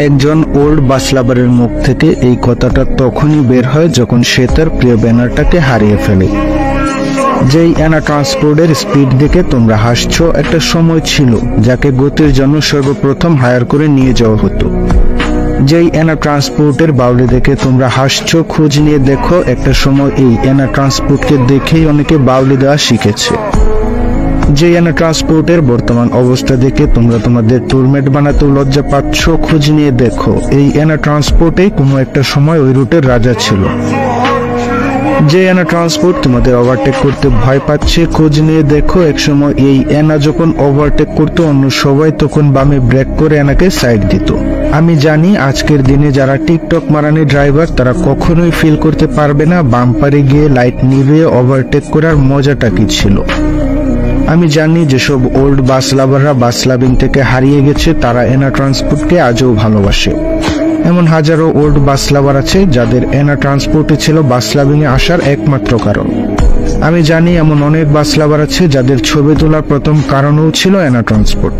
একজন ওল্ড বাস লাভারের মুখ থেকে এই কথাটা তখনই বের হয় যখন সে তার প্রিয় ব্যানারটাকে হারিয়ে ফেলে। যেই অ্যানা ট্রান্সপোর্টের স্পিড দেখে তোমরা হাসছো, একটা সময় ছিল যাকে গতির জন্য সর্বপ্রথম হায়ার করে নিয়ে যাওয়া হতো। যেই অ্যানা ট্রান্সপোর্টের বাউলি দেখে তোমরা হাসছো, খোঁজ নিয়ে দেখো একটা সময় এই অ্যানা ট্রান্সপোর্টকে দেখেই অনেকে বাউলি দেওয়া শিখেছে। যে অ্যানা ট্রান্সপোর্টের বর্তমান অবস্থা দেখে তোমরা তোমাদের ট্যুরমেট বানাতেও লজ্জা পাচ্ছ, খোঁজ নিয়ে দেখো এই অ্যানা ট্রান্সপোর্টে কোনো একটা সময় ওই রুটের রাজা ছিল। যে অ্যানা ট্রান্সপোর্ট তোমাদের ওভারটেক করতে ভয় পাচ্ছে, খোঁজ নিয়ে দেখো একসময় এই অ্যানা যখন ওভারটেক করতো অন্য সবাই তখন বামে ব্রেক করে অ্যানাকে সাইড দিত। আমি জানি আজকের দিনে যারা টিকটক মারানি ড্রাইভার তারা কখনোই ফিল করতে পারবে না বাম্পারে গিয়ে লাইট নিভিয়ে ওভারটেক করার মজাটা কি ছিল। আমি জানি যেসব ওল্ড বাস লাভাররা বাস লাভিং থেকে হারিয়ে গেছে তারা অ্যানা ট্রান্সপোর্টকে আজও ভালোবাসে। এমন হাজারো ওল্ড বাস লাভার আছে যাদের অ্যানা ট্রান্সপোর্টে ছিল বাস লাভিং এ আসার একমাত্র কারণ। আমি জানি এমন অনেক বাস লাভার আছে যাদের ছবি তোলার প্রথম কারণও ছিল অ্যানা ট্রান্সপোর্ট।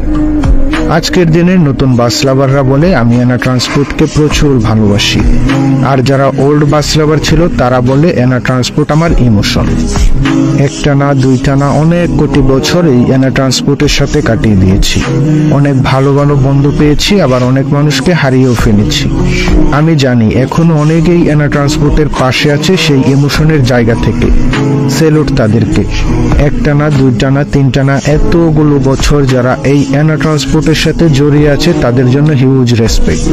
আজকের দিনের নতুন বাস লাভাররা বলে আমি অ্যানা ট্রান্সপোর্টকে প্রচুর ভালোবাসি, আর যারা ওল্ড বাস লাভার ছিল তারা বলে অ্যানা ট্রান্সপোর্ট আমার ইমোশন। একটা না দুইটা না অনেক কোটি বছর এই অ্যানা ট্রান্সপোর্টের সাথে কাটিয়ে দিয়েছি। অনেক ভালো ভালো বন্ধু পেয়েছি, আবার অনেক মানুষকে হারিয়েও ফেলেছি। আমি জানি এখনো অনেকেই অ্যানা ট্রান্সপোর্টের পাশে আছে সেই ইমোশনের জায়গা থেকে। সেলুট তাদেরকে। একটা না দুইটা না তিনটা না এতগুলো বছর যারা এই অ্যানা ট্রান্সপোর্টের সাথে জড়িয়ে আছে তাদের জন্য হিউজ রেসপেক্ট।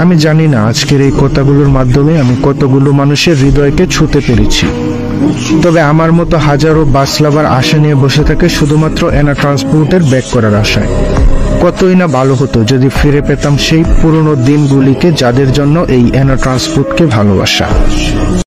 আমি জানি না আজকের এই কথাগুলোর মাধ্যমে আমি কতগুলো মানুষের হৃদয়কে ছুঁতে পেরেছি, তবে আমার মতো হাজারো বাস লাভার আশা নিয়ে বসে থাকে শুধুমাত্র অ্যানা ট্রান্সপোর্টের ব্যাক করার আশায়। কতই না ভালো হতো যদি ফিরে পেতাম সেই পুরনো দিনগুলিকে যাদের জন্য এই অ্যানা ট্রান্সপোর্টকে ভালোবাসা।